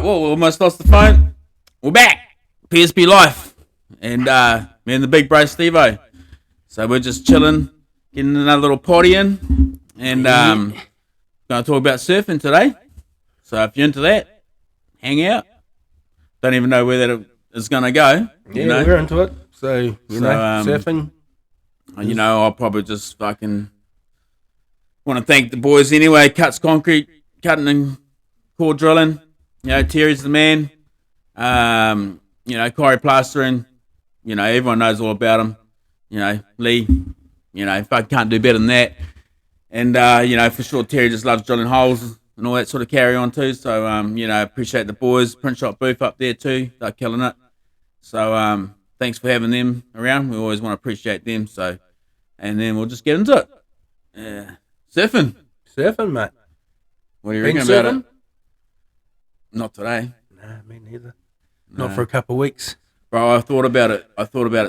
Well, we almost lost the phone. We're back. PSP Life. And me and the Big Bro Stevo. So we're just chilling, getting another little potty in. And going to talk about surfing today. So if you're into that, hang out. Don't even know where that is going to go. Yeah, we're into it. So, you know, surfing. You know, I'll probably just fucking want to thank the boys anyway. Cuts Concrete, cutting and core drilling. You know, Terry's the man. You know, Corey Plastering. You know, everyone knows all about him. You know, Lee. You know, fuck, can't do better than that. And, you know, for sure, Terry just loves drilling holes and all that sort of carry on too. So, you know, appreciate the boys. Print Shop Booth up there too. They're killing it. So, thanks for having them around. We always want to appreciate them. So, and then we'll just get into it. Yeah. Surfing, mate. What do you reckon about it? Not today. Nah, me neither. Not for a couple of weeks. Bro, I thought about it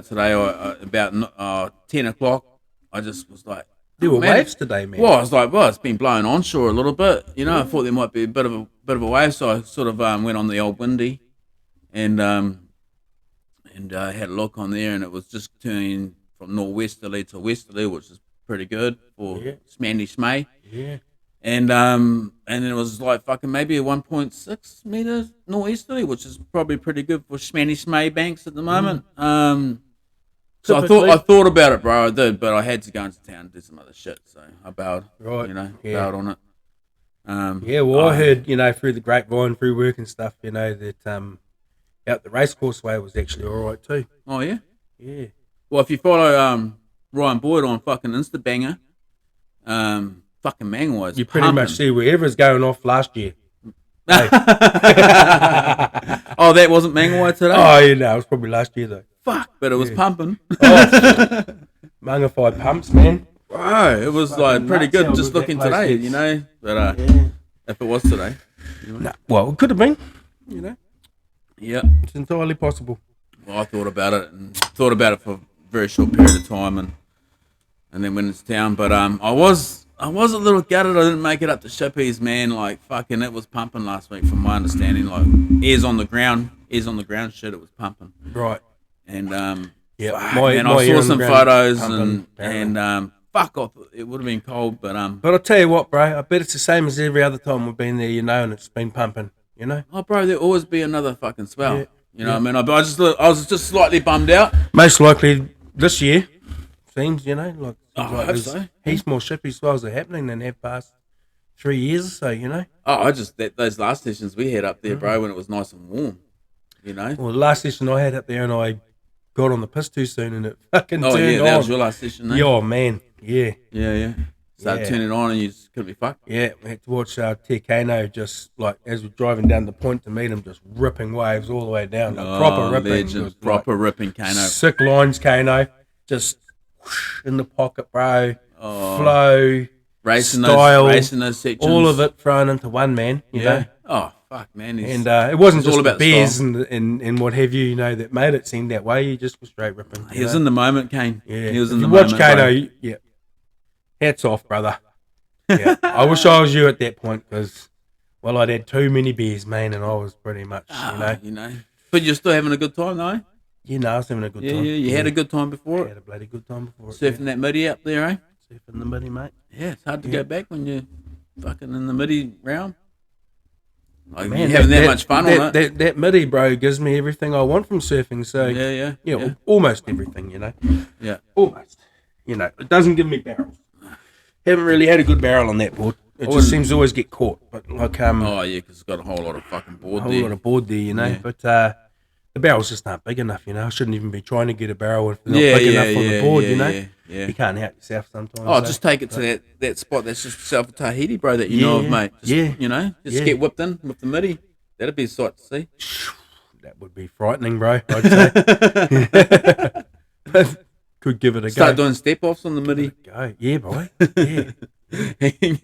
today. About 10 o'clock. I just was like, there were waves today, man. Well, I was like, it's been blowing onshore a little bit. You know, I thought there might be a bit of a wave, so I sort of went on the old windy, and had a look on there, and it was just turning from northwesterly to westerly, which is pretty good for Smandy Schmay. Yeah. And then it was like fucking maybe a 1.6 meters northeasterly, which is probably pretty good for Smandy Schmay banks at the moment. So I thought about it, bro. I did, but I had to go into town and do some other shit, so I bailed. Right. You know, bailed on it. I heard, you know, through the grapevine, through work and stuff, you know, that out the racecourse way was actually all right too. Oh yeah. Yeah. Well, if you follow Ryan Boyd on fucking Instabanger, fucking Mangwise, you pretty much see wherever's going off last year. Hey. Oh, that wasn't Mangwise today? Oh, yeah, no, it was probably last year though. Fuck, but it was pumping. Oh, Mungified pumps, man. Bro, it was like pretty good just looking today, you know. But if it was today, you know? Nah, well, it could have been, you know. Yeah, it's entirely possible. Well, I thought about it for a very short period of time, and then went into town. But I was a little gutted. I didn't make it up to Shippies, man. Like fucking, it was pumping last week, from my understanding. Like ears on the ground shit. It was pumping. Right. And I saw some photos and fuck off. It would have been cold, but I'll tell you what, bro. I bet it's the same as every other time we've been there, you know, and it's been pumping, you know. Oh, bro, there'll always be another fucking spell. Yeah. You know what I mean? I was just slightly bummed out. Most likely this year, seems, you know, like I hope so. Heaps more shippy swells are happening than have past 3 years or so, you know. Oh, those last sessions we had up there, bro, when it was nice and warm, you know. Well, the last session I had up there, and I got on the piss too soon, and it fucking turned on. Oh yeah, that was your last session, eh? Yeah, oh, man, yeah. Started turning on, and you just couldn't be fucked. Yeah, we had to watch Tekano just like as we're driving down the point to meet him, just ripping waves all the way down, like proper ripping. Legend, proper ripping Kano. Sick lines, Kano, just whoosh, in the pocket, bro. Flow, racing those sections, all of it thrown into one man. You know. Oh fuck, man! And it wasn't just all about the beers and what have you, you know, that made it seem that way. He just was straight ripping. He was in the moment, Kane. Yeah, he was in the moment. Watch Kano, yeah. Hats off, brother. Yeah, I wish I was you at that point because, well, I'd had too many beers, man, and I was pretty much, you know. But you're still having a good time, though. You know, I was having a good time. Yeah, you had a good time before it. Had a bloody good time before it. Surfing that midi up there, eh? Surfing the midi, mate. Yeah, it's hard to go back when you're fucking in the midi round. Like, man, you're having that much fun on it. That midi, bro, gives me everything I want from surfing. So yeah. Almost everything, you know. Yeah, almost. You know, it doesn't give me barrels. Haven't really had a good barrel on that board. It just seems to always get caught. But like oh yeah, because it's got a whole lot of fucking board there. A whole lot of board there, you know. Yeah. But the barrels just aren't big enough, you know. I shouldn't even be trying to get a barrel if they're not big enough for the board, you know. Yeah. You can't help yourself sometimes. Oh, just take it to that spot that's just south of Tahiti, bro, that you know of, mate. Just, you know, just get whipped in with the midi. That'd be a sight to see. That would be frightening, bro, I'd say. Could give it a go. Start doing step-offs on the midi. Go. Yeah, boy. Yeah.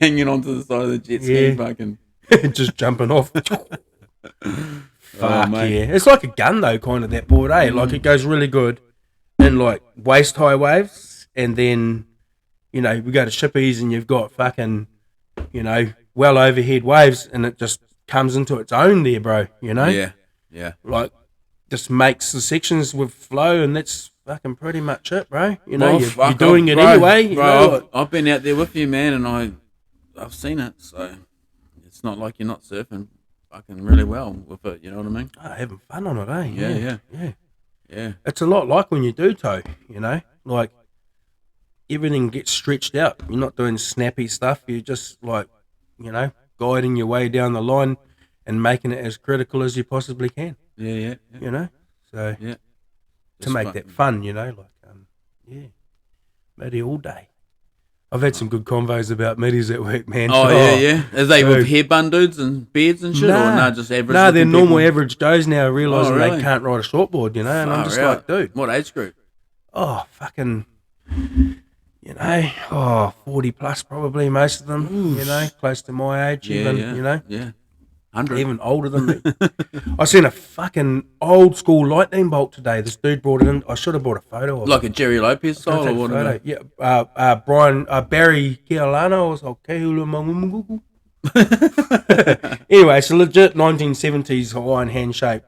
Hanging onto the side of the jet ski, fucking. Just jumping off. Fuck, yeah. It's like a gun, though, kind of, that board, eh? Like, it goes really good in, like, waist-high waves, and then, you know, we go to Shippies, and you've got fucking, you know, well overhead waves, and it just comes into its own there, bro. You know? Yeah. Like, just makes the sections with flow, and that's fucking pretty much it, bro. You know, you're doing it anyway. You know, I've been out there with you, man, and I've seen it, so it's not like you're not surfing fucking really well with it. You know what I mean? Having fun on it, eh? Yeah. It's a lot like when you do tow. You know, like everything gets stretched out. You're not doing snappy stuff. You're just like, you know, guiding your way down the line and making it as critical as you possibly can. Yeah. You know, so yeah, to make that fun, you know, like Mitty all day. I've had some good convos about middies at work, man. Oh, yeah. Are they with hairbun dudes and beards and shit, or just average? No, they're normal average Joes now, realising they can't ride a shortboard, you know. And I'm just like, dude, what age group? Oh, fucking, you know, 40 plus probably, most of them. Oof. You know, close to my age, you know. Yeah. 100. Even older than me. I seen a fucking old school lightning bolt today. This dude brought it in. I should have brought a photo of it. Like a Jerry Lopez style or whatever. Yeah. Barry Keolano was like, anyway, it's a legit 1970s Hawaiian hand shape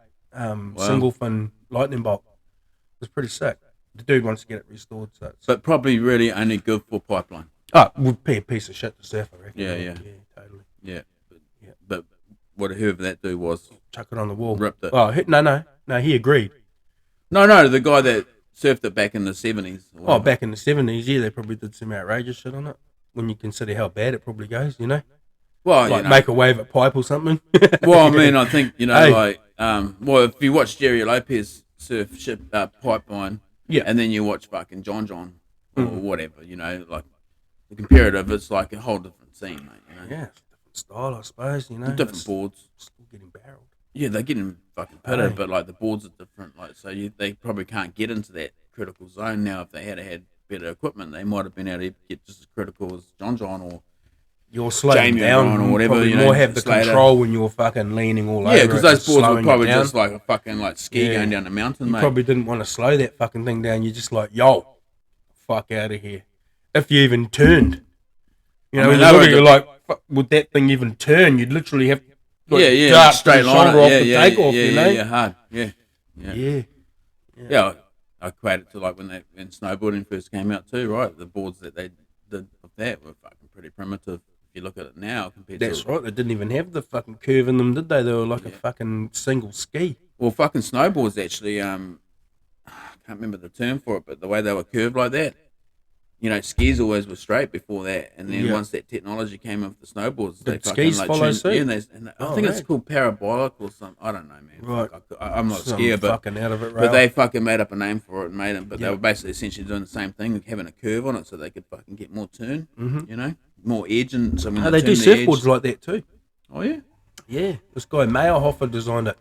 single fin lightning bolt. It was pretty sick. The dude wants to get it restored. But probably really only good for pipeline. Oh, would be a piece of shit to surf, I reckon. Yeah, totally. Yeah. But whoever that dude was, chuck it on the wall, ripped it. Oh no, he agreed. No, the guy that surfed it back in the 70s. Oh, back in the 70s, yeah, they probably did some outrageous shit on it. When you consider how bad it probably goes, you know. Well, like make a wave at pipe or something. Well, I mean, I think if you watch Jerry Lopez surf ship pipeline, and then you watch fucking John or whatever, you know, like the comparative, it's like a whole different scene, mate. You know? Yeah. Style, I suppose, you know. Different boards. Still getting barreled. Yeah, they're getting fucking pitted, but like the boards are different. Like, so they probably can't get into that critical zone now. If they had better equipment, they might have been able to get just as critical as John or you're slowing down or whatever. You more have the control when you're fucking leaning all over. Yeah, because those boards were probably just like a fucking like ski going down the mountain. You probably didn't want to slow that fucking thing down. You're just like, yo, fuck out of here. If you even turned. You know, you're like, would that thing even turn? You'd literally have dart straight line off the takeoff, you know? Yeah, hard. Yeah. I equate it to like when snowboarding first came out too, right? The boards that they did of that were fucking pretty primitive. If you look at it now compared That's right, they didn't even have the fucking curve in them, did they? They were like a fucking single ski. Well, fucking snowboards actually, I can't remember the term for it, but the way they were curved like that, you know, skis always were straight before that, and then once that technology came up with the snowboards, they fucking skis follow suit. Yeah, and I think it's called parabolic or something. I don't know, man. Right. I'm not a skier, but fucking out of it, but they fucking made up a name for it and made it. But they were basically essentially doing the same thing, having a curve on it, so they could fucking get more turn. You know, more edge, and so they do surfboards like that too. Oh yeah. Yeah, this guy Meyerhofer designed it,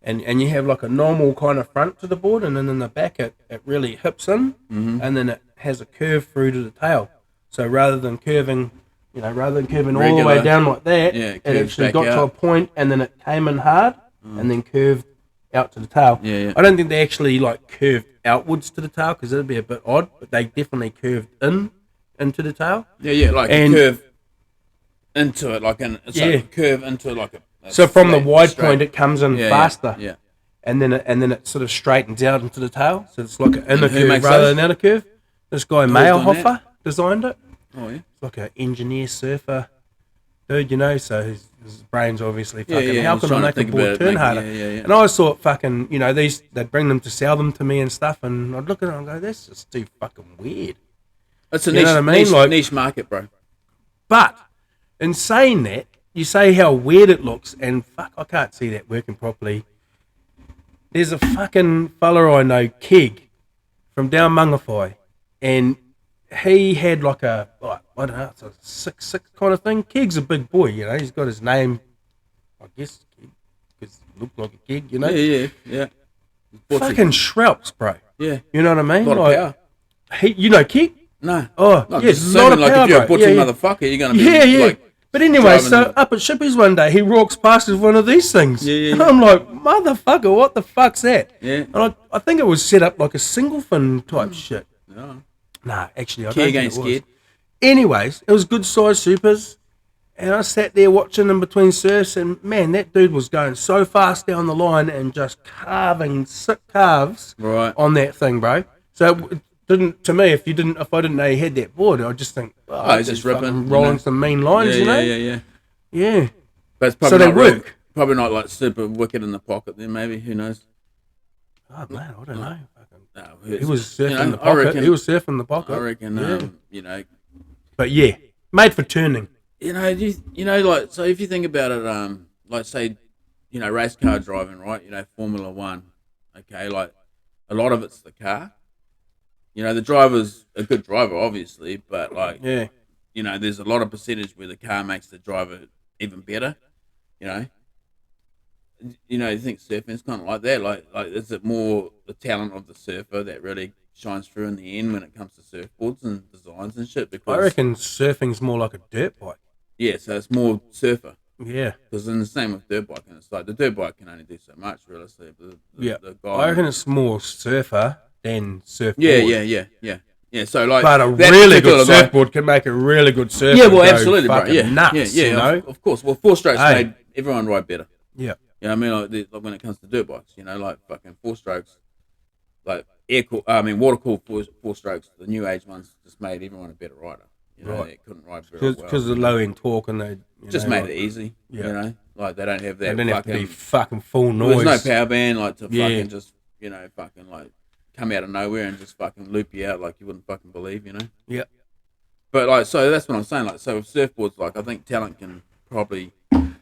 and you have like a normal kind of front to the board, and then in the back it really hips in, and then it has a curve through to the tail. So rather than curving all the way down like that, it actually got to a point, and then it came in hard, and then curved out to the tail. Yeah. I don't think they actually like curved outwards to the tail because it'd be a bit odd, but they definitely curved into the tail. Yeah, like a curve into it, like a curve into like a so from the wide point, it comes in faster. Yeah. And then it sort of straightens out into the tail, so it's like an inner curve rather than an outer curve. This guy Meyerhofer designed it. Oh yeah, it's like an engineer surfer dude, you know. So his brain's obviously fucking. How can I make a board turn harder? And I always thought fucking, you know, they'd bring them to sell them to me and stuff, and I'd look at it and go, "That's just too fucking weird." It's a niche market, bro. But in saying that, you say how weird it looks, and fuck, I can't see that working properly. There's a fucking fella I know, Keg, from down Mangawhai, and he had like I don't know, it's a 6'6" kind of thing. Keg's a big boy, you know. He's got his name, I guess, Keg, because he looked like a Keg, you know. Yeah. Fucking shroups, bro. Yeah. You know what I mean? A lot of power. You know Keg? No. Oh, no, yeah, a lot of power, if you're bro. a butcher motherfucker, you're gonna be like. But anyway, so up at Shippies one day, he walks past with one of these things. Yeah. And I'm like, motherfucker, what the fuck's that? Yeah. And I think it was set up like a single fin type shit. No. Nah, actually, I Keg don't ain't think it was. scared. Anyways, it was good size supers. And I sat there watching him between surfs, and man, that dude was going so fast down the line and just carving sick calves Right. on that thing, bro. So it didn't, to me, if I didn't know he had that board, I'd just think, oh, he's just ripping, rolling some mean lines, Yeah, you know? yeah. But it's So probably they not work. probably not like super wicked in the pocket. Then maybe who knows? Oh man, I don't know. No, He was surfing the I pocket. reckon, He was surfing the pocket. I reckon. Yeah. But yeah, made for turning. Like so if you think about it, like say, race car driving, right? Formula One. Okay, like a lot of it's the car. The driver's a good driver, obviously, but like, Yeah. There's a lot of percentage where the car makes the driver even better. You think surfing's kind of like that. Like, is it more the talent of the surfer that really shines through in the end when it comes to surfboards and designs and shit? Because I reckon surfing's more like a dirt bike. yeah, so it's more surfer. Yeah. Because then the same with dirt bike, and it's like the dirt bike can only do so much, realistically. The guy, I reckon it's more surfer than surfboard. Yeah. So like, But a that really good particular guy- surfboard can make a really good surfer. Yeah, well, go absolutely, bro. fucking Yeah, nuts, yeah. you know? Of course. Well, four strokes Hey. made everyone ride better. Yeah. You know what I mean? Like when it comes to dirt bikes, like fucking four strokes, like water cooled four strokes. The new age ones just made everyone a better rider. Right. They couldn't ride very well. Because of the low end torque and they Just made it easy. Yeah. Like they don't have that. They didn't have to fucking, be fucking full noise. There's no power band like to Yeah. fucking just fucking like come out of nowhere and just fucking loop you out like you wouldn't fucking believe. Yeah. But like, so that's what I'm saying. Like, so with surfboards, like I think talent can probably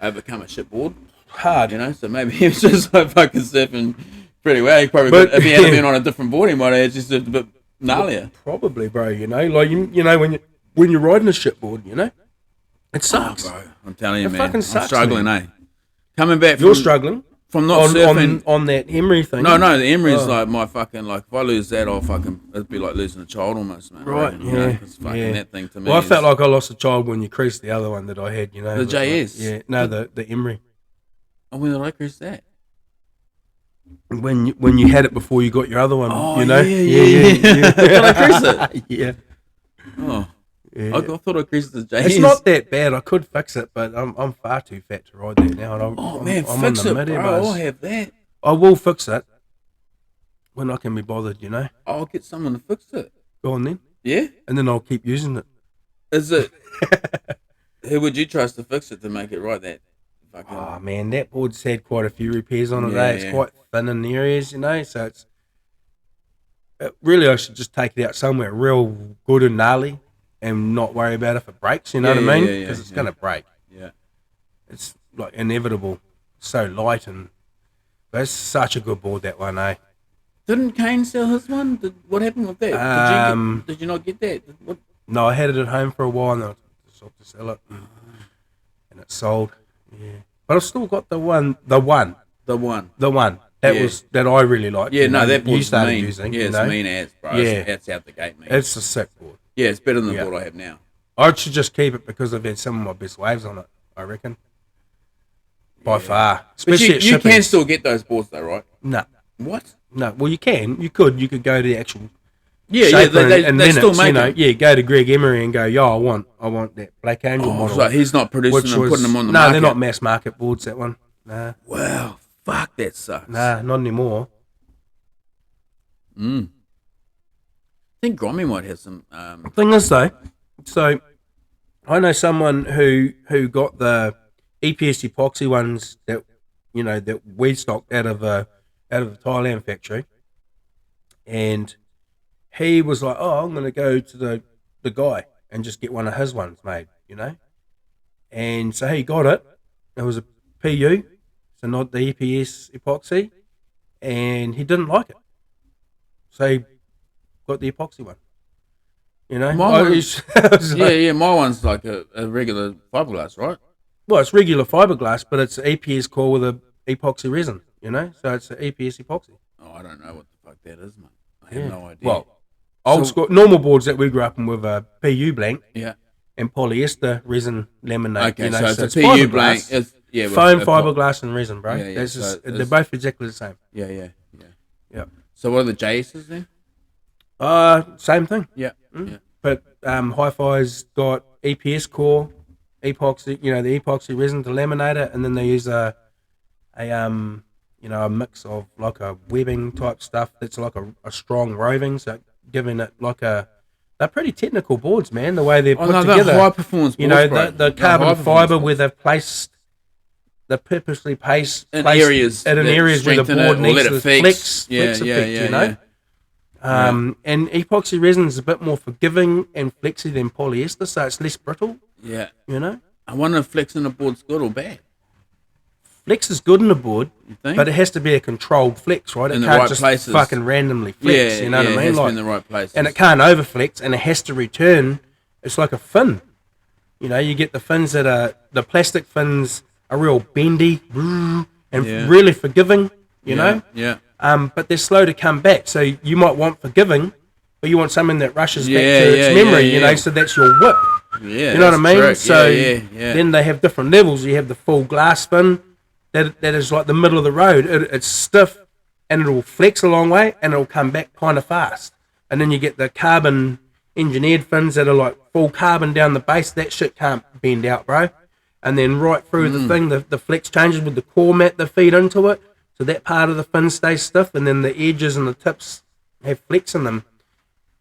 overcome a shitboard. Hard. So maybe he was just like fucking surfing pretty well. He probably But- if he had been on a different board, he might have just surfed a bit gnarlier. Probably, bro. Like when you're riding a shitboard, it sucks. Oh, bro, I'm telling you, It man. fucking I'm sucks, struggling, man. Coming back You're from, struggling from not on, surfing. on that Emery thing. No, the Emery's Oh. like my fucking like. If I lose that, it'd be like losing a child almost, man. Right, You 'cause yeah, fucking yeah. that thing to me. Well, I is- felt like I lost a child when you creased the other one that I had. The but, JS? yeah, no, the Emery. Oh, when did I crease that? When you had it before you got your other one, Oh, yeah. Did I crease it? Yeah. Oh, Yeah. I thought I creased the JS. It's not that bad. I could fix it, but I'm far too fat to ride that now. And Oh I'm, man, I'm fix on the it, midi, bro. buzz. I'll have that. I will fix it when I can be bothered. I'll get someone to fix it. Go on then, Yeah? and then I'll keep using it. Is it? Who would you trust to fix it to make it right? That fucking. Oh man, that board's had quite a few repairs on it. Yeah, It's yeah. quite thin in areas, so it's really I should just take it out somewhere real good and gnarly, and not worry about if it breaks. You know what I mean? yeah, Because it's yeah. gonna break. Yeah. It's like inevitable. So light but it's such a good board, that one, eh? Didn't Kane sell his one? What happened with that? Did you not get that? What? No, I had it at home for a while and I decided to sell it, and it sold. Yeah, but I've still got the one. The one. That Yeah. was that I really liked. Yeah, no, that you board's started mean. using. Yeah, it's mean as, bro. Yeah. It's out the gate, man. It's a sick board. Yeah, it's better than the Yeah. board I have now. I should just keep it because I've had some of my best waves on it. I reckon. By far, But especially at you shipping. can still get those boards though, right? No, What? no. Well, you can. You could. You could go to the actual. Yeah, shaper they in they still minutes, make it. Yeah, go to Greg Emery and go. Yo, I want that Black Angel Oh, model. so he's not producing which and was putting them on the no, market. they're not mass market boards. That one. Nah, Wow, fuck, that sucks. not anymore. I think Grommy might have some. Thing is though, so I know someone who got the EPS epoxy ones that that we stocked out of the Thailand factory, and he was like, "Oh, I'm going to go to the guy and just get one of his ones made," and so he got it. It was a PU, so not the EPS epoxy, and he didn't like it, so he got the epoxy one. Mine I was- was like, yeah, my one's like a regular fiberglass, right? well, it's regular fiberglass, but it's EPS core with a epoxy resin, so it's an EPS epoxy. Oh, I don't know what the fuck that is, mate. I have no idea. Well, old So- school normal boards that we grew up in with a PU blank yeah. and polyester resin laminate. Okay, so it's a PU fiberglass, blank. It's, yeah, with foam, a fiberglass, and resin, bro. Yeah, yeah, That's so just, it's- they're both exactly the same. Yeah. Yeah. So what are the JS's then? Same thing. Yeah. But Hi-Fi's got EPS core, epoxy, the epoxy resin to laminate it, and then they use a mix of like a webbing type stuff that's like a strong roving, so giving it like they're pretty technical boards, man. The way they're put together, they're high performance boards, bro. The carbon fiber where they've placed. They purposely placed in areas where the board needs to flex effect, yeah. And epoxy resin is a bit more forgiving and flexy than polyester, so it's less brittle. Yeah. I wonder if flexing a board's good or bad. Flex is good in a board, you think? But it has to be a controlled flex, right? In it the can't right just places. fucking randomly flex, you know what I mean? It has to be in the right places. And it can't overflex, and it has to return. It's like a fin. You get the fins the plastic fins are real bendy and really forgiving, you know? Yeah. But they're slow to come back. So you might want forgiving, but you want something that rushes back to its memory, so that's your whip. Yeah, you know what I mean? Correct. So yeah. then they have different levels. You have the full glass fin that is like the middle of the road. It's stiff and it'll flex a long way and it'll come back kind of fast. And then you get the carbon engineered fins that are like full carbon down the base. That shit can't bend out, bro. And then right through the thing, the flex changes with the core mat that feed into it. So that part of the fin stays stiff, and then the edges and the tips have flex in them.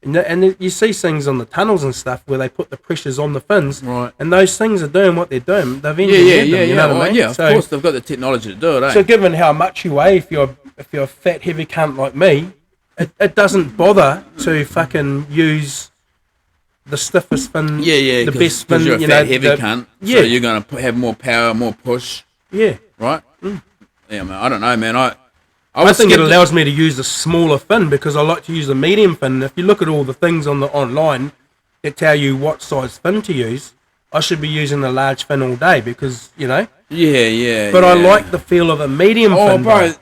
And you see things on the tunnels and stuff where they put the pressures on the fins, right? And those things are doing what they're doing. They've engineered them, you know what I mean? Yeah, of course they've got the technology to do it. So given how much you weigh, if you're a fat heavy cunt like me, it doesn't bother to fucking use the stiffest fin, the best fin. You're a fat heavy cunt, so you're gonna have more power, more push. Yeah, right. Yeah, man. I don't know, man. I think it allows me to use a smaller fin because I like to use a medium fin. And if you look at all the things on the online that tell you what size fin to use, I should be using a large fin all day because Yeah. But I like the feel of a medium fin. Oh, bro,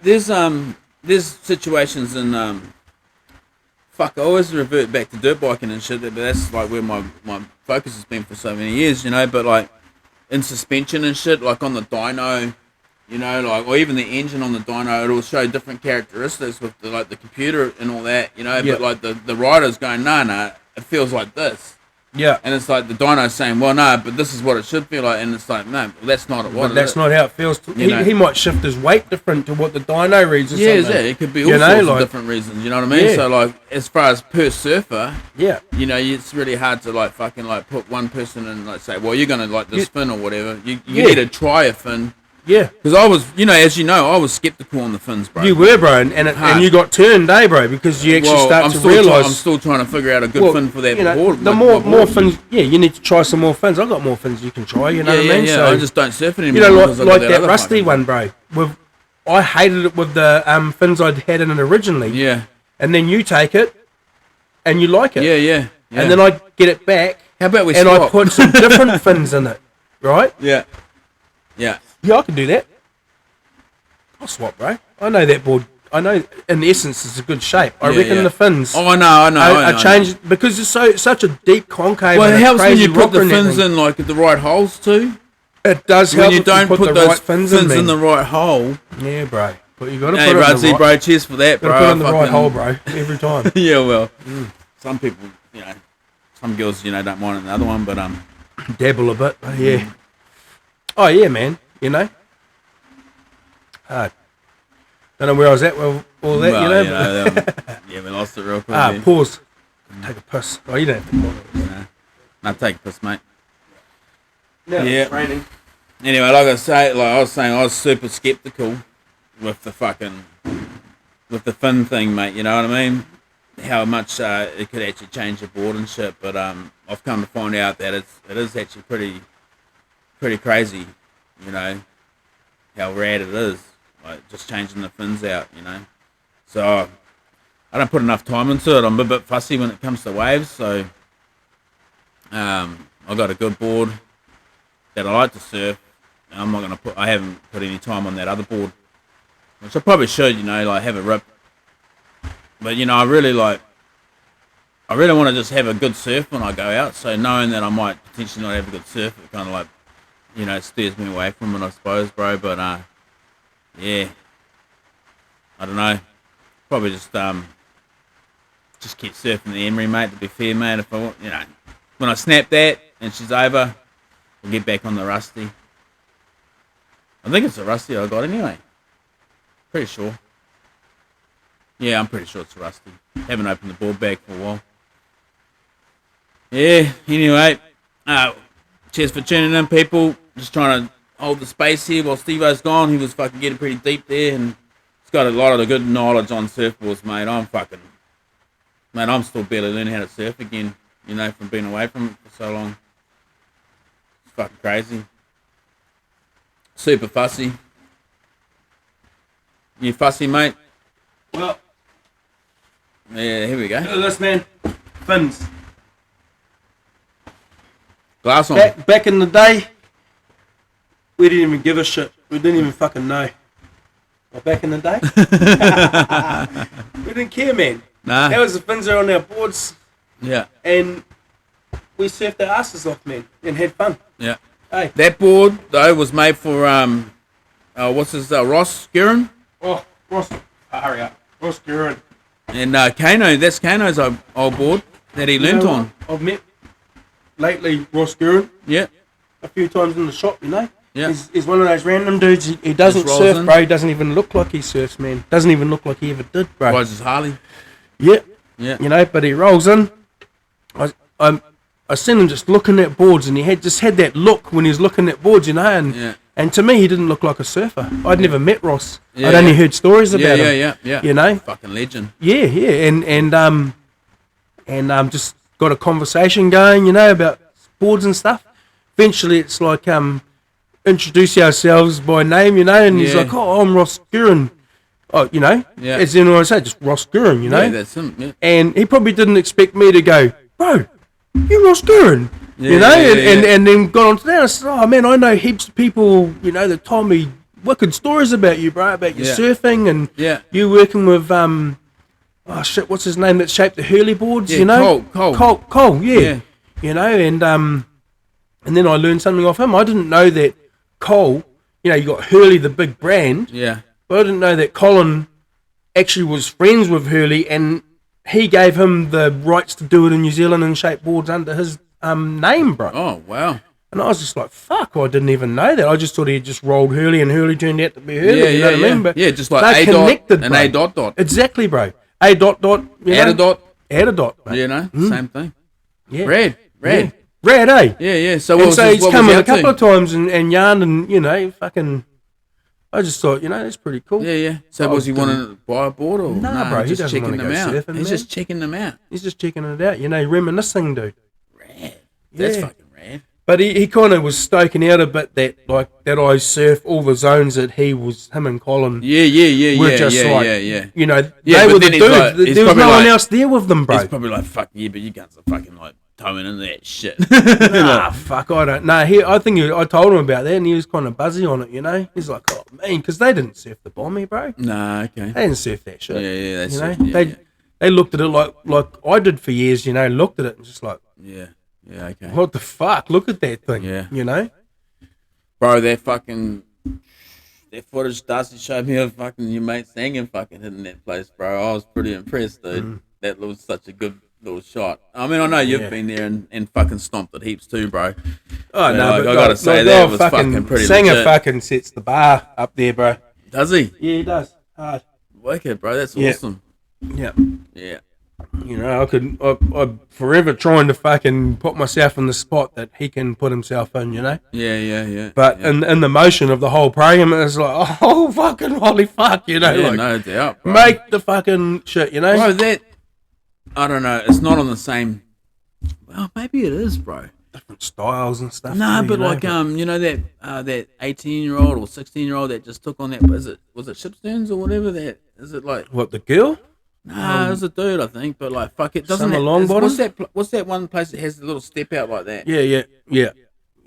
there's situations in I always revert back to dirt biking and shit, but that's like where my focus has been for so many years, but like in suspension and shit, like on the dyno, or even the engine on the dyno, it'll show different characteristics with the computer and all that, but like the rider's going, nah, it feels like this. Yeah. And it's like the dyno's saying, well, no, but this is what it should feel like, and it's like, no, that's not what that's not how it feels. He might shift his weight different to what the dyno reads or something. Yeah, it could be all sorts of different reasons, you know what I mean? Yeah. So, like, as far as per surfer, it's really hard to, like, fucking, like, put one person and, like, say, well, you're going to like this fin or whatever. You need to try a fin. Yeah. Because I was, as you know, I was skeptical on the fins, bro. You were, bro, and you got turned, bro, because you actually start to realise... I'm still trying to figure out a good fin for that board. The more fins... Yeah, you need to try some more fins. I've got more fins you can try, you know what I mean? Yeah, so, I just don't surf it anymore. Like that rusty one, bro. I hated it with the fins I'd had in it originally. Yeah. And then you take it, and you like it. Yeah. And then I get it back. How about we swap? And I put some different fins in it, right? Yeah, I can do that. I'll swap, bro. I know that board. I know, in essence, it's a good shape. I reckon the fins. Oh, I know. I changed because it's such a deep concave. Well, it helps when you put the fins in like the right holes too. It does help when you don't put those right fins in the right hole. Yeah, bro. But you got to put it in the right. Bro, cheers for that, bro. Put it in the right hole, bro. Every time. Yeah, well, some people, some girls, don't mind another one, but dabble a bit. But yeah. Oh yeah, man. Hard. Don't know where I was at with all that, yeah, we lost it real quick. Pause. Take a piss. Oh, you don't have to pause. No, take a piss, mate. Yeah. It's raining. Anyway, like I was saying, I was super skeptical with the fin thing, mate. You know what I mean? How much it could actually change your board and shit. But I've come to find out that it is actually pretty crazy. How rad it is. Like just changing the fins out, So I don't put enough time into it. I'm a bit fussy when it comes to waves, so I got a good board that I like to surf. I haven't put any time on that other board, which I probably should, have a rip. But I really want to just have a good surf when I go out. So knowing that I might potentially not have a good surf, it kind of like, steers me away from it, I suppose, bro. But yeah, I don't know. Probably just keep surfing the Emery, mate. To be fair, mate, if I want, when I snap that and she's over, We'll get back on the rusty. I think it's a rusty I got anyway. Pretty sure. Yeah, I'm pretty sure it's a rusty. Haven't opened the board bag for a while. Yeah, anyway. Cheers for tuning in, people. Just trying to hold the space here while Stevo's gone. He was fucking getting pretty deep there, and he's got a lot of the good knowledge on surfboards, mate. I'm still barely learning how to surf again, you know, from being away from it for so long. It's fucking crazy. Super fussy. You fussy, mate? Well, yeah, here we go. look at this, man. Fins. Glass on. Back in the day, we didn't even give a shit. We didn't even fucking know. Well, back in the day, we didn't care, man. Nah. That was the fins that were on our boards, Yeah. and we surfed our asses off, man, and had fun. Yeah. Hey. That board though was made for what's his Ross Guerin Oh, Ross, hurry up. Ross Guerin. and Kano. That's Kano's old board that he learnt on. I've met lately Ross Guerin Yeah. a few times in the shop, you know. Yeah. He's one of those random dudes. He doesn't Just rolls surf, in. bro. He doesn't even look like he surfs, man. Doesn't even look like he ever did, bro. Rides his Harley. Yeah. Yeah. You know, but he rolls in. I seen him just looking at boards, and he had that look when he was looking at boards, you know. And Yeah. and to me, he didn't look like a surfer. I'd never met Ross. Yeah, I'd only yeah. heard stories about him. Yeah. You know. Fucking legend. Yeah, and just got a conversation going, you know, about boards and stuff. Eventually, it's like introduce ourselves by name, you know, and he's Yeah. like, "Oh, I'm Ross Guerin." Oh, you know, Yeah. as in what I say, just Ross Guerin, you know. Yeah, that's him. Yeah. And he probably didn't expect me to go, "Bro, you Ross Guerin," Yeah, you know, yeah, and then got on to that. I said, "Oh man, I know heaps of people, you know, that told me wicked stories about you, bro, about your Yeah. surfing and Yeah. you working with oh shit, what's his name that shaped the Hurley boards, Yeah, you know? Cole, yeah. Yeah. You know, and then I learned something off him. I didn't know that Cole, you know, you got Hurley, the big brand, Yeah. but I didn't know that Colin actually was friends with Hurley, and he gave him the rights to do it in New Zealand and shape boards under his name, bro. Oh wow. And I was just like, fuck, I didn't even know that. I just thought he just rolled Hurley, and Hurley turned out to be Hurley. Yeah, you know yeah, what I mean? yeah. But Yeah, just like they're A dot connected, and bro. A dot dot. Exactly, bro. A dot dot. You Add know? a dot. Add a dot, mate. You know, same thing. Yeah. Red. Yeah. Red, eh? Yeah. So And so he's come in a couple of of times and yarned, and, you know, fucking... I just thought, you know, that's pretty cool. Yeah. So Oh, was he wanting to buy a board or Nah, bro, he just doesn't checking wanna them go out? surfing, He's man. just checking them out. He's just checking it out, you know, reminiscing, dude. Rad. That's Yeah. fucking rad. But he kind of was stoking out a bit that I surf all the zones that him and Colin Yeah. were just yeah. you know, Yeah, they but were the then he's dudes. like- he's There was probably no one like- else there with them, bro. He's probably like, fuck yeah, but you guys are fucking like towing into that shit. Nah, fuck, I don't. Nah, I told him about that, and he was kind of buzzy on it, you know. He's like, oh man, because they didn't surf the Bommy, bro. Nah, okay. They didn't surf that shit. Yeah, that's you know. it. Yeah, They looked at it like I did for years, you know. Looked at it and just like, yeah, okay. what the fuck? Look at that thing. Yeah. You know. Bro, that footage Darcy showed me of fucking your mate singing fucking hitting that place, bro. I was pretty impressed, dude. That was such a good little shot. I mean, I know you've been there and fucking stomped it heaps too, bro. Oh no, like, but I gotta say that was fucking pretty Sanger legit. fucking sets the bar up there, bro. Does he? Yeah, he does. Hard. Wicked, bro. That's Yeah. awesome. Yeah. Yeah. You know, I'm forever trying to fucking put myself in the spot that he can put himself in, you know? Yeah. But yeah. in the motion of the whole program, it's like, oh, fucking holy fuck, you know? Yeah, like, no doubt, bro. make the fucking shit, you know? Bro, that, I don't know, it's not on the same, well, maybe it is, bro. Different styles and stuff. No, too, but you know? like, you know that 18-year-old or 16-year-old that just took on that, was it Shipsterns or whatever that, is it like, What, the girl? nah, it was a dude, I think, but like, fuck it, doesn't Summer it, Longbottom? what's that one place that has the little step out like that? Yeah.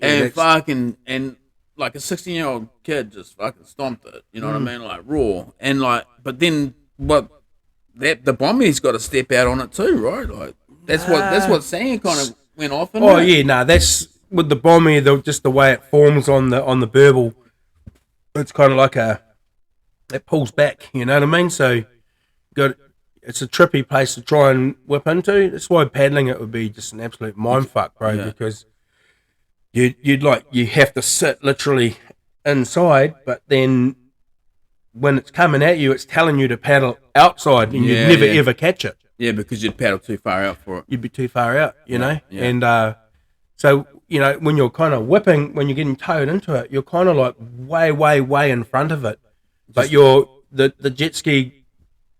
And that's- fucking, and like a 16-year-old kid just fucking stomped it, you know what I mean, like raw, and like, but then the Bombie's got to step out on it too, right? Like that's what Sanger kind of went off in. Oh yeah, no, that's with the Bommy, just the way it forms on the burble. It's kind of like it pulls back, you know what I mean? So it's a trippy place to try and whip into. That's why paddling it would be just an absolute mindfuck, bro, Yeah. because you have to sit literally inside, but then when it's coming at you, it's telling you to paddle outside, and you'd never ever catch it. Yeah, because you'd paddle too far out for it. You'd be too far out, you know. Yeah. And so when you're kind of whipping, when you're getting towed into it, you're kind of like way in front of it. But the jet ski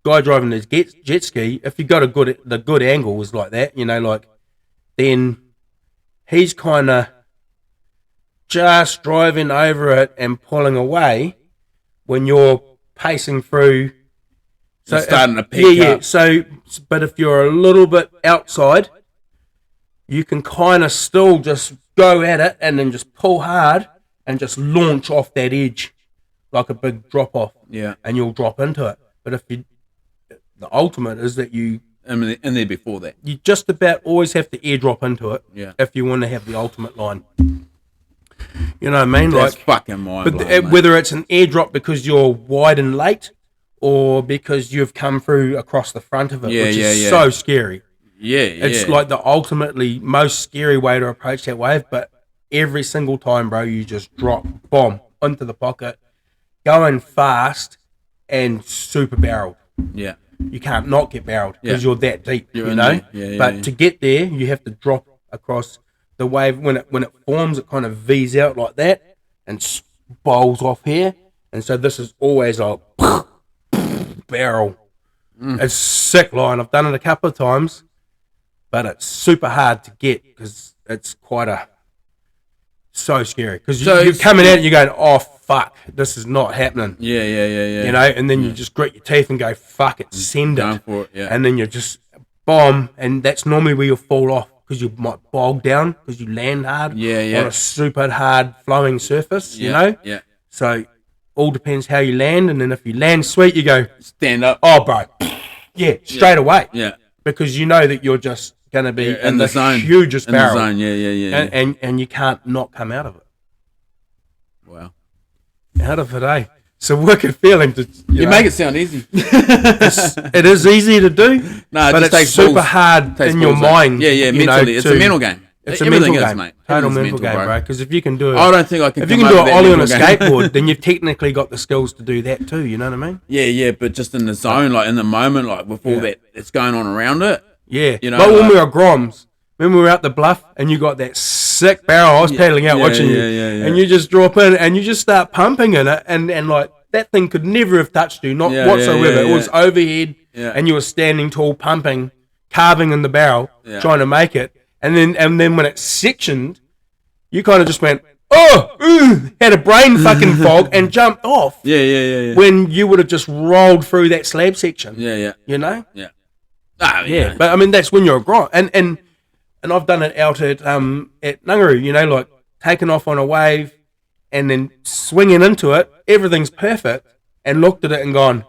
guy driving his jet ski, if you got the good angle is like that, then he's kind of just driving over it and pulling away when you're pacing through. So you're starting to pick up. So, but if you're a little bit outside, you can kind of still just go at it and then just pull hard and just launch off that edge like a big drop off. Yeah. And you'll drop into it. But the ultimate is that and then before that, you just about always have to airdrop into it. Yeah. If you want to have the ultimate line. You know what I mean? That's fucking mind-blowing, but whether it's an airdrop because you're wide and late, or because you've come through across the front of it, which is so scary. Yeah, It's like the ultimately most scary way to approach that wave, but every single time, bro, you just drop, bomb, into the pocket, going fast and super barreled. Yeah. You can't not get barreled because you're that deep, you know? But to get there, you have to drop across the wave. When it forms, it kind of V's out like that and bowls off here. And so this is always a barrel. It's sick line. I've done it a couple of times, but it's super hard to get because it's so scary. Because you're coming out and you're going, oh, fuck, this is not happening. Yeah. You know, and then you just grit your teeth and go, fuck it, send it. Going for it, And then you just bomb, and that's normally where you'll fall off because you might bog down because you land hard on a super hard flowing surface, you know? Yeah. So all depends how you land, and then if you land sweet, you go, stand up. oh, bro. Yeah, straight away. Yeah. Because you know that you're just going to be in the zone. hugest in barrel. The zone. Yeah. And you can't not come out of it. Wow. Out of it, eh? It's a wicked feeling to... You make it sound easy. It is easy to do, but it's super hard in your mind. Yeah, mentally. It's a mental game. It's a Everything mental is, game. mate. Total Everything's mental game, bro. Because if you can do it... I don't think I can. If you can do an ollie on a skateboard, then you've technically got the skills to do that too, you know what I mean? Yeah, but just in the zone, like in the moment, like with all that's going on around it. Yeah. You know, but when we were Groms, when we were out the bluff and you got that sick barrel, I was paddling out watching you, and you just drop in and you just start pumping in it, and like that thing could never have touched you, not whatsoever. It was overhead, and you were standing tall, pumping, carving in the barrel, trying to make it, and then when it sectioned, you kind of just went, had a brain fucking fog and jumped off. Yeah. When you would have just rolled through that slab section. Yeah. You know? Yeah. But I mean that's when you're a Grom, and I've done it out at Nungaroo, you know, like taking off on a wave and then swinging into it, everything's perfect, and looked at it and gone,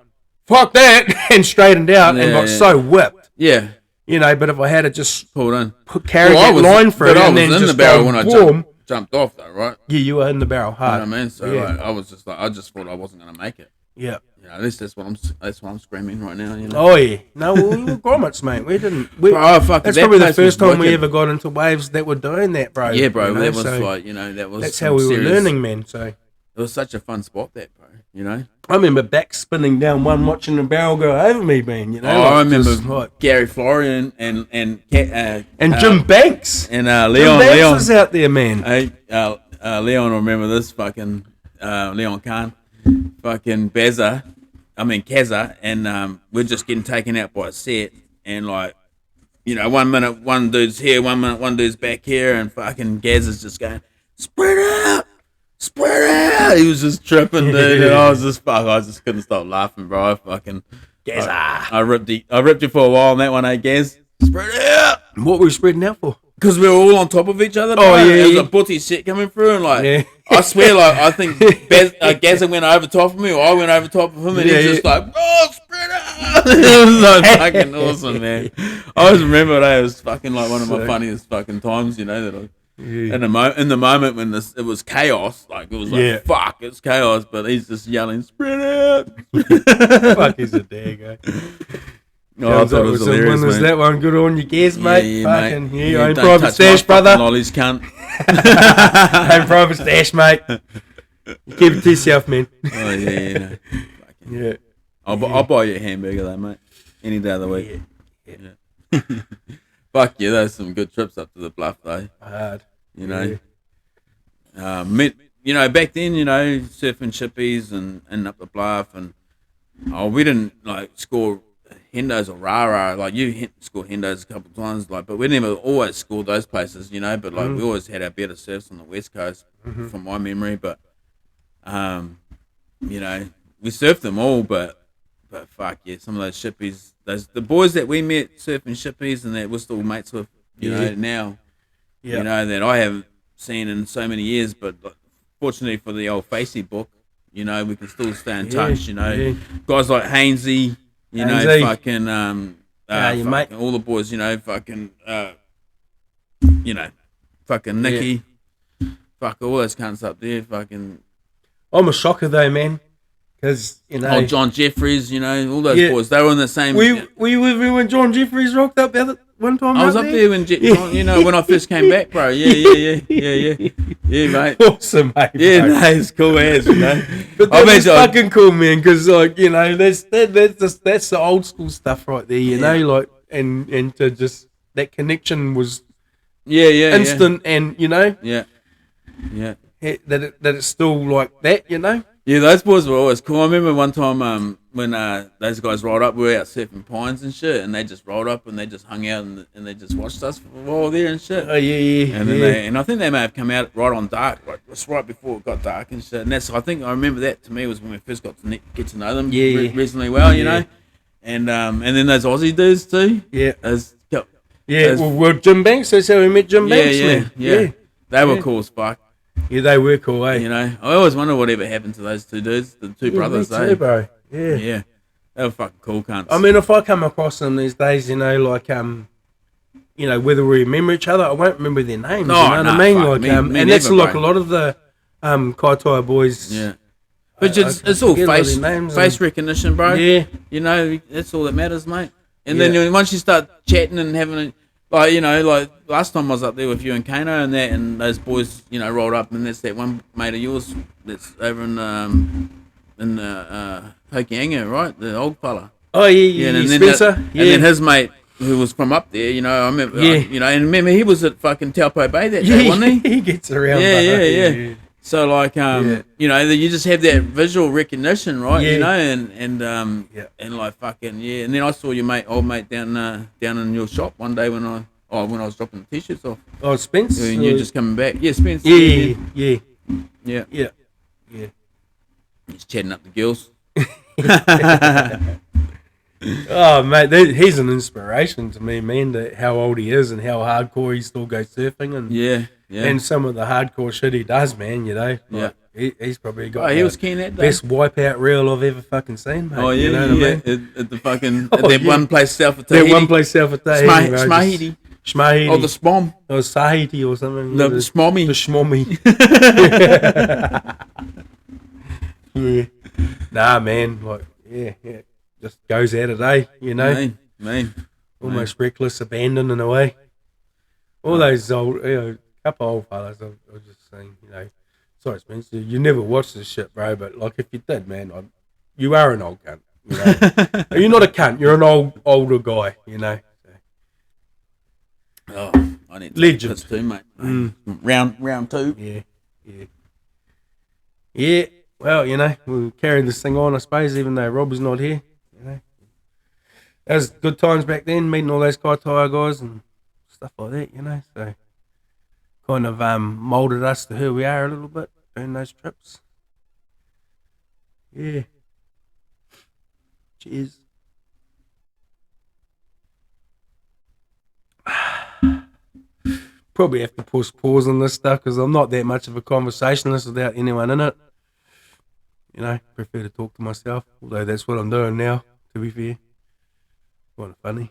fuck that, and straightened out and got so whipped. Yeah. You know, but if I had to just pulled in, carry that line through, and then just in the barrel when I jumped off, though, right? Yeah, you were in the barrel hard. You know what I mean? So like, I was just like, I just thought I wasn't gonna make it. Yeah. You know, at least that's what I'm screaming right now. You know? Oh yeah. No, we were grommets, mate. We didn't. That's probably the first time we ever got into waves that were doing that, bro. Yeah, bro. You know? That was like, you know, that's how we were learning, man. So it was such a fun spot, that, bro. You know. I remember back spinning down one, watching the barrel go over me, man. You know. I remember Gary Florian and Jim Banks and Leon. Leon Banks was out there, man. Hey, Leon, remember this fucking Leon Khan, fucking Kaza, and we're just getting taken out by a set, and like, you know, 1 minute one dude's here, 1 minute one dude's back here, and fucking Gaz is just going, spread out. He was just tripping, dude, and I just couldn't stop laughing, bro. I fucking Gaz. I ripped you for a while on that one, Gaz. Spread out. What were we spreading out for? Because we were all on top of each other. Oh, yeah. There was a butty set coming through, and like, I swear, like, I think Gazza went over top of me, or I went over top of him, and he's just like, oh, spread out. It was like fucking awesome, man. I always remember that. It was fucking like one of my funniest fucking times, you know, that in the moment when it was chaos, like, it was like, fuck, it's chaos, but he's just yelling, spread out. Fuck, he's a dagger. No, I thought it was hilarious, when was mate. that one? Good on you, Gaz, mate. Yeah, fucking mate. I ain't private stash, brother. Lollies cunt. Home private stash, mate. You keep it to yourself, man. Oh yeah. Yeah. I'll buy you a hamburger though, mate. Any day of the week. Yeah. Fuck yeah, those some good trips up to the bluff though. Hard. You know. You know, back then, you know, surfing shippies and up the bluff, and we didn't like score hendos or rara. Like you scored hendos a couple of times, like, but we never always scored those places, you know. But like we always had our better surfs on the west coast, from my memory. But you know, we surfed them all, but fuck yeah, some of those shippies, the boys that we met surfing shippies and that we're still mates with, you know, now, you know, that I haven't seen in so many years, but fortunately for the old Facey book, you know, we can still stay in touch, you know. Guys like Hainsey, you know, fucking your mate. all the boys, you know, fucking you know, fucking Nicky, fuck all those cunts up there, fucking. I'm a shocker though, man, because you know, John Jeffries, you know, all those boys, they were in the same. Were you with me when John Jeffries rocked up the other one time? I was up there when John, you know, when I first came back, bro. Yeah, mate. Awesome, mate. Yeah, no, it's cool as, you know. But that's fucking cool, man, because like, you know, that's the old school stuff right there, you know, like and to just that connection was instant, and you know, that it's still like that, you know. Yeah, those boys were always cool. I remember one time when those guys rolled up, we were out surfing pines and shit, and they just rolled up and they just hung out and they just watched us for a while there and shit. Oh yeah. And then I think they may have come out right on dark, right before it got dark and shit. And I think I remember that to me was when we first got to get to know them reasonably well, you know. And then those Aussie dudes too. Yeah. Well, Jim Banks. That's how we met Jim Banks. Yeah. They were cool as fuck. Yeah, they were cool, eh? You know, I always wonder whatever happened to those two dudes, the two brothers, me too, bro. Yeah. Yeah. They were fucking cool cunts. I mean, if I come across them these days, you know, like, you know, whether we remember each other, I won't remember their names, you know what I mean? Like, and that's like a lot of the Kaitoa boys. Yeah. But it's all face recognition, bro. Yeah. You know, that's all that matters, mate. And then once you start chatting and having like, you know, like last time I was up there with you and Kano and that, and those boys, you know, rolled up, and that's that one mate of yours that's over in Hokianga, right? The old fella. Oh yeah, and Spencer. And then his mate, who was from up there, you know, I remember, you know, and remember he was at fucking Taupo Bay that day, wasn't he? He gets around. Yeah. So like, you know, you just have that visual recognition, right? You know, and like fucking and then I saw your old mate down in your shop one day when I was dropping the t-shirts off. Oh, Spence. And you're just coming back. Yeah, Spence. Yeah. He's chatting up the girls. Oh mate, he's an inspiration to me, man. How old he is and how hardcore he still goes surfing, and and some of the hardcore shit he does, man. You know, like, he's probably got. He was keen that day. Best wipeout reel I've ever fucking seen, mate. Oh yeah, you know what I mean? At the fucking that one place south of Tahiti. That one place south of Tahiti. Shmahidi. Oh, the Spom. Or Sahiti or something. The Smommy. The Shmommy. Yeah. Nah, man. Like, yeah. Just goes out of day, you know. Man. Almost reckless abandon in a way. All those old, couple old fellas, I was just saying, you know. Sorry, Spencer, you never watched this shit, bro, but like if you did, man, you are an old cunt, you know. You're not a cunt, you're an older guy, you know. Oh, I need legend too, mate. Round two. Yeah. Well, you know, we'll carry this thing on, I suppose, even though Rob is not here. You know, that was good times back then, meeting all those Kaitoa guys and stuff like that. You know, so kind of molded us to who we are a little bit during those trips. Yeah. Cheers. Probably have to push pause on this stuff because I'm not that much of a conversationalist without anyone in it. You know, prefer to talk to myself, although that's what I'm doing now, to be fair. Kind of funny.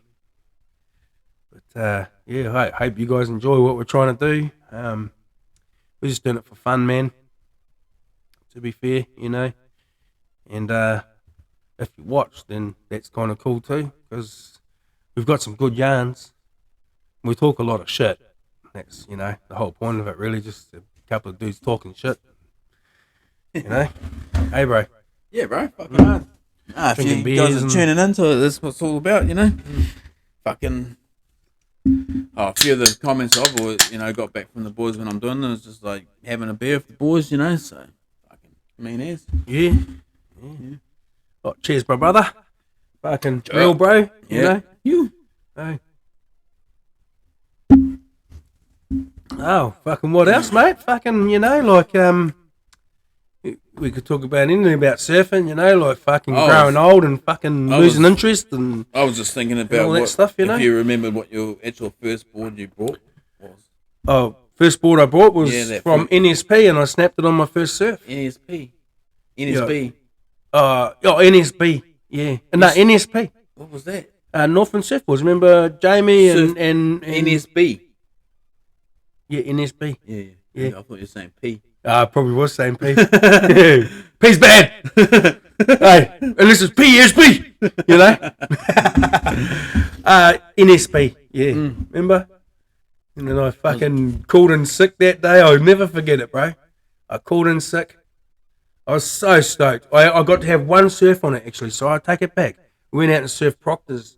But, I hope you guys enjoy what we're trying to do. We're just doing it for fun, man, to be fair, you know. And if you watch, then that's kind of cool too, because we've got some good yarns. We talk a lot of shit, That's, the whole point of it, really, just a couple of dudes talking shit. Hey, bro. Yeah, bro. Fucking hard. If Drinking you beers guys are and- tuning into it, that's what it's all about, Fucking. A few of the comments I've always, got back from the boys when I'm doing them is just like having a beer with the boys, so fucking mean as. Yeah. Oh, cheers, my brother. Fucking real, bro. You. Hey. Oh, fucking what else, mate? Fucking, we could talk about anything about surfing, like fucking growing old and fucking losing interest and I was just thinking about all that stuff, if you remember what your actual first board you bought was. Oh, first board I bought was from first. NSP, and I snapped it on my first surf. NSB. NSB, yeah. No, NSP. What was that? Northern Surfboards. Remember Jamie and NSB. Yeah, NSB. Yeah. I thought you were saying P. Probably was saying P. P's bad. Hey, unless it's PSP, NSP. Yeah, remember? And then I fucking called in sick that day. I'll never forget it, bro. I called in sick. I was so stoked. I got to have one surf on it, actually, so I take it back. We went out and surfed Proctor's.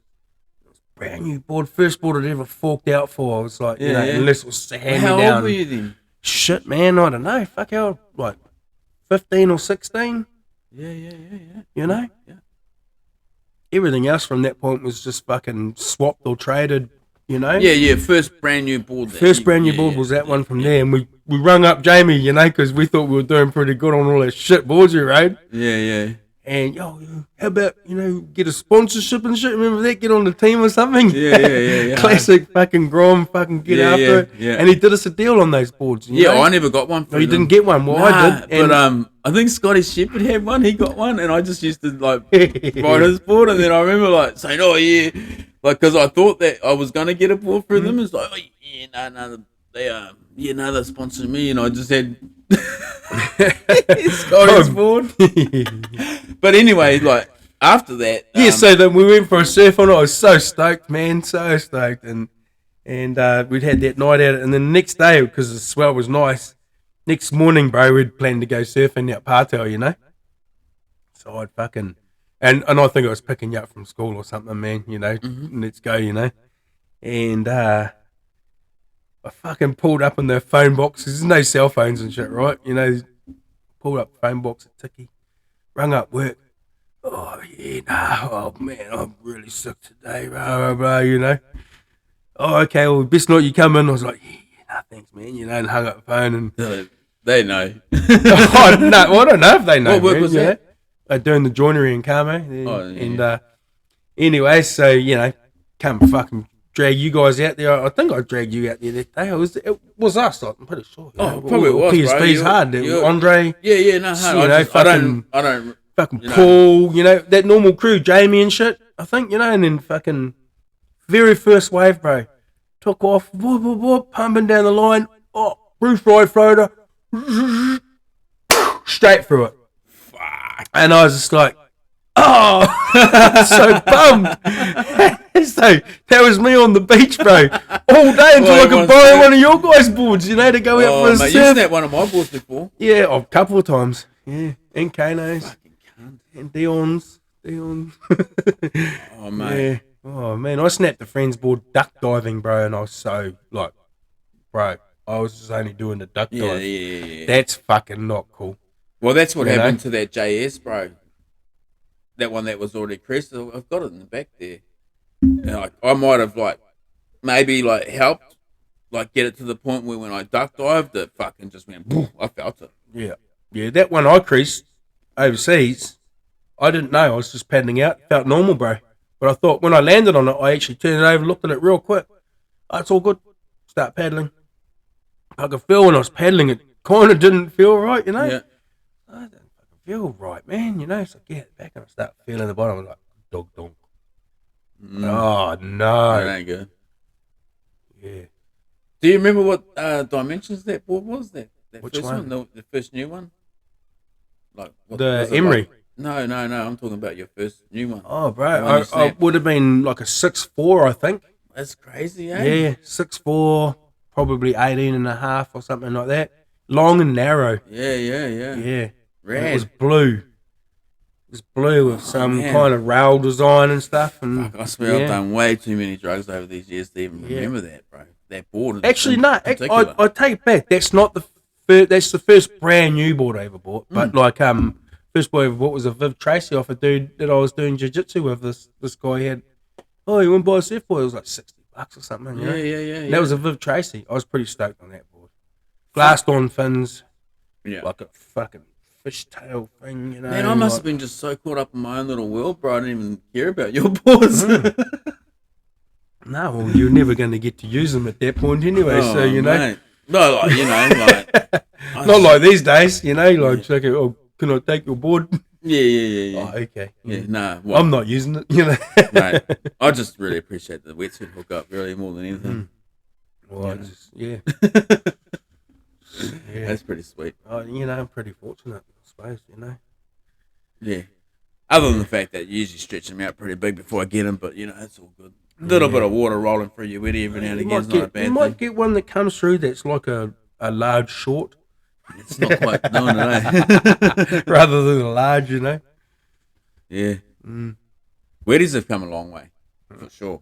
Brand new board, first board I'd ever forked out for. I was like, unless it was hand me down. How old were you then? Shit, man, I don't know. Fuck, how, like 15 or 16? Yeah. Yeah. Everything else from that point was just fucking swapped or traded, Yeah, first brand new board. First brand new board was that one from there, and we rung up Jamie, because we thought we were doing pretty good on all that shit boards we rode. Yeah. And how about get a sponsorship and shit? Remember that? Get on the team or something? Yeah. Classic fucking Grom, fucking get after it. Yeah. And he did us a deal on those boards. I never got one. No, you didn't get one. Well, I did. But I think Scotty Shepherd had one. He got one, and I just used to ride his board. And then I remember saying, "Oh yeah," because I thought that I was gonna get a board for them. It's like, "Oh yeah, no, they're sponsoring me," and I just had Scotty's board. But anyway, after that, so then we went for a surf on it. I was so stoked, man, so stoked, and we'd had that night out, and then the next day, because the swell was nice, next morning, bro, we'd planned to go surfing out Partel, So I'd fucking and I think I was picking you up from school or something, man. Let's go, and I fucking pulled up in the phone box. There's no cell phones and shit, right? Pulled up the phone box at Tiki, rung up work. Oh yeah, oh man, I'm really sick today, bro. Oh, okay, well, best not you come in. I was like, yeah, thanks, man. And hung up the phone and they know. I don't know if they know. What work was that? Doing the joinery in Carmo. And anyway, so come fucking drag you guys out there. I think I dragged you out there that day. It was us. I'm pretty sure. Probably was. PSP's hard. Andre. Yeah, no, hard. I don't. Fucking Paul, that normal crew, Jamie and shit, I think, and then fucking very first wave, bro, took off, pumping down the line, roof ride floater, straight through it. Fuck. And I was just like, so bummed. So that was me on the beach, bro, all day until I could borrow one of your guys' boards, to go out for a surf. You snapped one of my boards before. Yeah, a couple of times. Yeah, and Kano's. And Dion's. Oh, mate. Yeah. Oh, man. I snapped a friend's board duck diving, bro, and I was so, bro, I was just only doing the duck dive. Yeah. That's fucking not cool. Well, that's what happened to that JS, bro. That one that was already crested. I've got it in the back there. And I might have, maybe, helped, get it to the point where when I duck dived, it fucking just went, boom, I felt it. Yeah. Yeah, that one I creased overseas, I didn't know. I was just paddling out. Felt normal, bro. But I thought when I landed on it, I actually turned it over, looked at it real quick. Oh, it's all good. Start paddling. I could feel when I was paddling, it kind of didn't feel right, Yeah. I don't fucking feel right, man. So I get back and I start feeling the bottom. I'm like, dog. Oh, no. That ain't good. Yeah. Do you remember what dimensions that board was? That Which first one? The first new one? What The was it Emery? like? No. I'm talking about your first new one. Oh, bro. I would have been like a 6'4", I think. That's crazy, eh? Yeah, 6'4", probably 18 and a half or something like that. Long and narrow. Yeah. Yeah. Rad. It was blue. It was blue with some man. kind of rail design and stuff. And Fuck, I swear I've done way too many drugs over these years to even remember that, bro. That board. Actually, no. I take it back. That's not the first. That's the first brand new board I ever bought. But like first board I ever bought was a Viv Tracy off a dude that I was doing jiu-jitsu with. This guy had. Oh, you want to buy a surfboard? It was like $60 or something. You know? Yeah. That was a Viv Tracy. I was pretty stoked on that board. Glassed on fins. Yeah. Like a fucking fishtail thing, you know. Man, I must have been just so caught up in my own little world, bro. I didn't even care about your boards. No, well, you're never going to get to use them at that point anyway, so, you know. Mate. No, like, you know, like... Not like these days, you know, like, like, oh, can I take your board? Yeah. Oh, okay. Yeah, nah. Well, I'm not using it, you know. Mate, I just really appreciate the wetsuit hookup, really, more than anything. Well, yeah. That's pretty sweet. You know, I'm pretty fortunate, I suppose, you know. Yeah. Other than the fact that you usually stretch them out pretty big before I get them, but, you know, that's all good. A little bit of water rolling through your wetty every now and again is not a bad thing. You might get one that comes through that's like a large short. It's not quite known, rather than a large, you know. Yeah. Wetties have come a long way, for sure.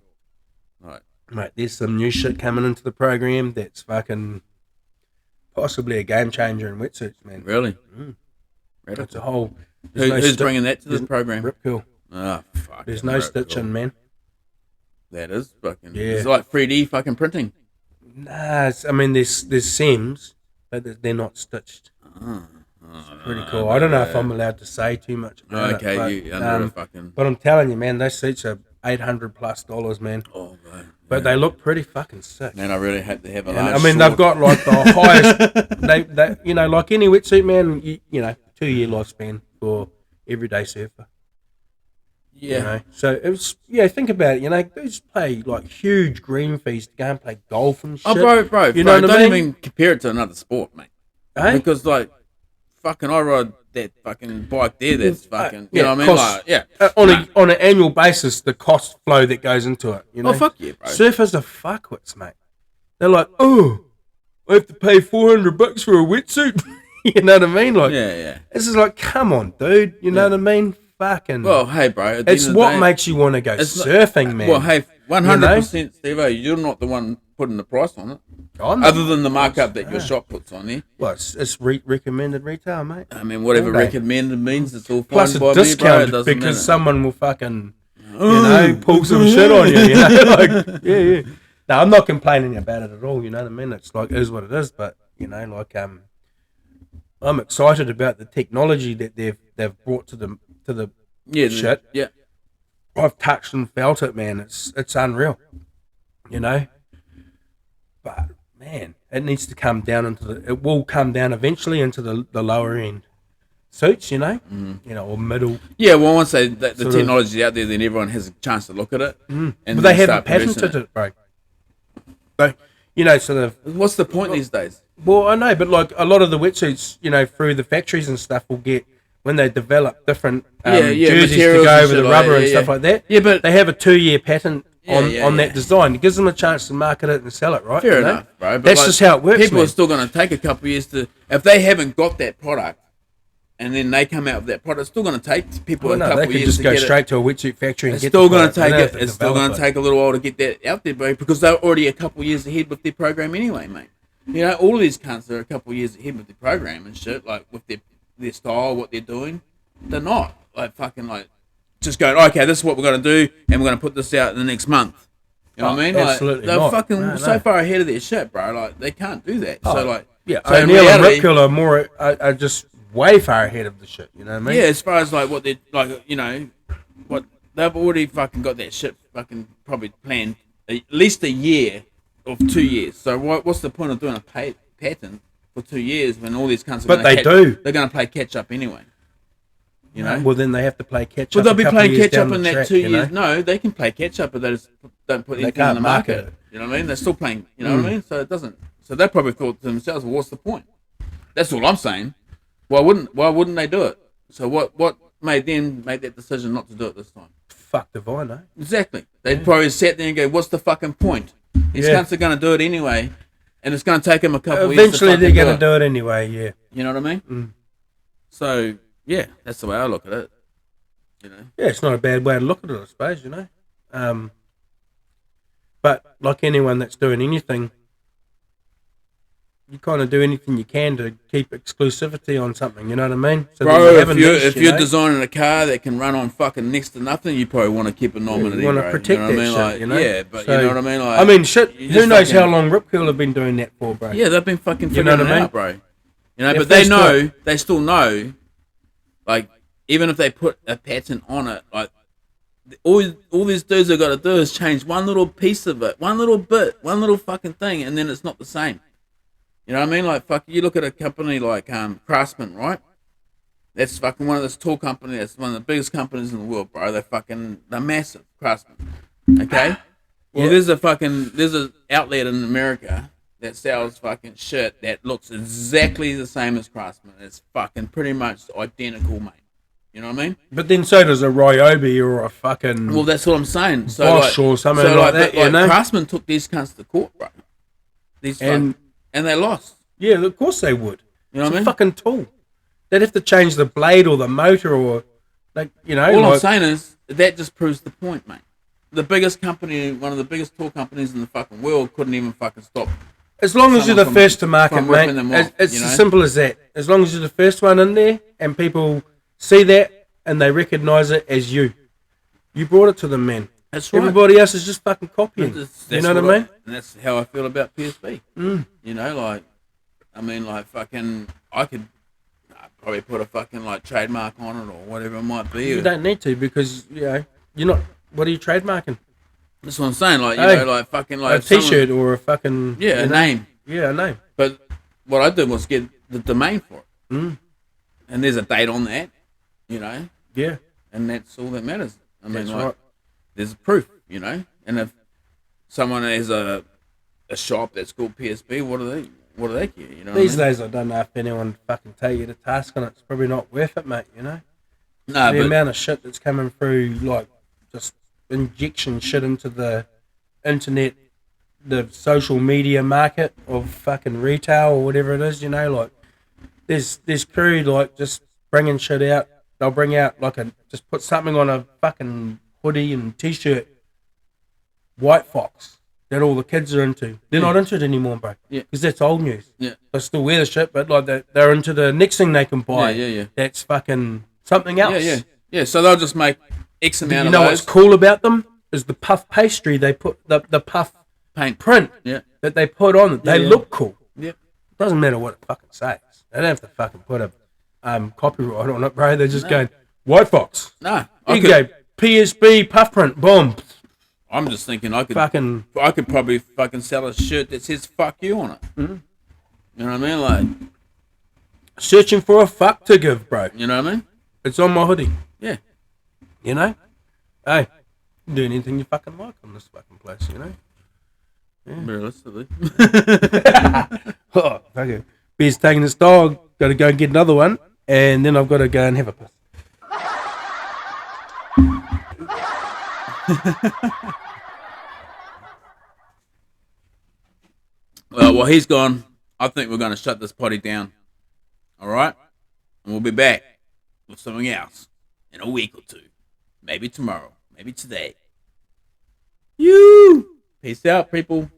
Right. Mate, there's some new shit coming into the program that's fucking possibly a game changer in wetsuits, man. Really? It's a whole... Who's bringing that to this program? Rip Curl. Oh, fuck. There's no stitching, man. That is fucking... Yeah. It's like 3D fucking printing. Nah, I mean, there's seams, but they're not stitched. It's pretty cool. I don't know if I'm allowed to say too much about it. Okay, you under a fucking... But I'm telling you, man, those suits are $800+, man. Oh, man. But they look pretty fucking sick. Man, I really hope they have a large they've got like the highest... they, you know, like any wetsuit, man, you know, 2-year lifespan for everyday surfer. Yeah. You know? So it was, think about it, you know, dudes play like huge green fees to go and play golf and shit. Oh, bro, you know what I don't mean? even compare it to another sport, mate. Eh? Because, like, fucking I ride that fucking bike there that's fucking, you know what I mean? Costs, Like, on an annual basis, the cost flow that goes into it, you know? Oh, fuck yeah, bro. Surfers are fuckwits, mate. They're like, oh, I have to pay $400 for a wetsuit. You know what I mean? Like, yeah. This is like, come on, dude. You know what I mean? Fucking. Well, hey, bro. It's what makes you want to go surfing, man. Well, hey, 100%, Stevo, you're not the one putting the price on it. Other than the markup that your shop puts on there. Well, it's recommended retail, mate. I mean, whatever recommended means, it's all fine plus by a discount me, bro. It because matter. someone will fucking, you know, pull some shit on you. You know, like yeah. No, I'm not complaining about it at all. You know what I mean? It's like it is what it is. But you know, like I'm excited about the technology that they've brought to the shit. Yeah. I've touched and felt it, man. It's unreal. You know, but man, it needs to come down it will come down eventually into the lower end suits, you know, you know, or middle. Yeah, well, once the technology's out there, then everyone has a chance to look at it. And but they haven't patented it, bro. So, you know, sort of. What's the point these days? Well, I know, but like a lot of the wetsuits, you know, through the factories and stuff, will get when they develop different jerseys to go over the rubber and stuff like that. Yeah, but they have a 2-year patent on that design. It gives them a chance to market it and sell it, right? Fair enough, bro. But that's just how it works. People are still going to take a couple of years to, if they haven't got that product, and then they come out with that product, it's still going to take people a couple of years to get it. They can just go straight to a wetsuit factory and it's get still the going to take it. It's still going to take a little while to get that out there, bro, because they're already a couple of years ahead with their program anyway, mate. You know, all of these cunts are a couple of years ahead with their program and shit, like with their style, what they're doing. They're not like fucking like just going, okay, this is what we're going to do, and we're going to put this out in the next month. You know what I mean? Absolutely, like, they're not. fucking so far ahead of their shit, bro. Like they can't do that. So like, so Neil and Rip Curl are just way far ahead of the shit. You know what I mean? Yeah, as far as like what they like, you know, what they've already fucking got that shit fucking probably planned at least a year or 2 years. So what's the point of doing a patent for 2 years when all these cunts are they're going to play catch up anyway. You know? Well, then they have to play catch up. Well, they'll be playing catch up in that that 2 years. No, they can play catch up, but they just don't put anything on the market. You know what I mean? They're still playing. You know what I mean? So it doesn't. So they probably thought to themselves, well, "What's the point?" That's all I'm saying. Why wouldn't they do it? So what made them make that decision not to do it this time? Fuck divine, eh? Exactly. They'd probably sat there and go, "What's the fucking point? These cunts are going to do it anyway." and it's going to take them a couple of years. Eventually, they're going to do it anyway. Yeah. You know what I mean? So yeah, that's the way I look at it. You know. Yeah, it's not a bad way to look at it, I suppose. You know. But like anyone that's doing anything, you kind of do anything you can to keep exclusivity on something. You know what I mean? So bro, if you're designing a car that can run on fucking next to nothing, you probably want to keep anonymity. You want to protect that shit, like, you know? Yeah, but so, you know what I mean? Like, I mean, shit. Who knows how long Rip Curl have been doing that for, bro? Yeah, they've been fucking figuring it out, bro. You know, if but they still know. Like, even if they put a patent on it, like all these dudes have got to do is change one little piece of it, one little bit, one little fucking thing, and then it's not the same. You know what I mean? Like, fuck, you look at a company like Craftsman, right? That's fucking one of those tool companies. That's one of the biggest companies in the world, bro. They're massive, Craftsman. Okay? Well, there's an outlet in America that sells fucking shit that looks exactly the same as Craftsman. It's fucking pretty much identical, mate. You know what I mean? But then so does a Ryobi or a fucking... Well, that's what I'm saying. So Bosch or something like that, you know? Craftsman took these cunts to court, bro. And they lost. Yeah, of course they would. You know what I mean? It's a fucking tool. They'd have to change the blade or the motor or, like, you know. All I'm saying is, that just proves the point, mate. The biggest company, one of the biggest tool companies in the fucking world, couldn't even fucking stop. As long as you're the first to market, mate. It's you know? as simple as that. As long as you're the first one in there and people see that and they recognise it as you. You brought it to them, man. That's right. Everybody else is just fucking copying. You know what I mean? And that's how I feel about PSP. You know, like, I mean, like, fucking, I could probably put a fucking, like, trademark on it or whatever it might be. You don't need to because, you know, you're not, what are you trademarking? That's what I'm saying, like, you know, like, fucking, like... A t-shirt or a fucking... Yeah, a name. Yeah, a name. But what I did was get the domain for it. And there's a date on that, you know? Yeah. And that's all that matters. I mean, that's like, right. There's proof, you know? And if someone has a shop that's called PSP, what do they care, you know? These days, I don't know if anyone fucking take you to task on it. It's probably not worth it, mate, you know? No, the amount of shit that's coming through, like, just injection shit into the internet, the social media market of fucking retail or whatever it is, you know, like, there's crew, like, just bringing shit out. They'll bring out, like, just put something on a fucking hoodie and t-shirt, White Fox, that all the kids are into. They're not into it anymore, bro. Yeah. Because that's old news. Yeah. They still wear the shit, but, like, they're into the next thing they can buy. Yeah. That's fucking something else. Yeah, so they'll just make X amount of those. You know what's cool about them? Is the puff pastry they put, the puff paint print that they put on it. They look cool. Yeah. Doesn't matter what it fucking says. They don't have to fucking put a copyright on it, bro. They're just going, White Fox. No. You go, PSB puff print, boom. I'm just thinking I could probably fucking sell a shirt that says fuck you on it. Mm-hmm. You know what I mean? Like, searching for a fuck to give, bro. You know what I mean? It's on my hoodie. Yeah. You know? Hey, do anything you fucking like on this fucking place, you know? Yeah. Realistically. Oh, okay. Beer's taking his dog. Got to go and get another one. And then I've got to go and have a piss. Well, while he's gone, I think we're going to shut this potty down. All right? And we'll be back with something else in a week or two. Maybe tomorrow. Maybe today. Peace out, people.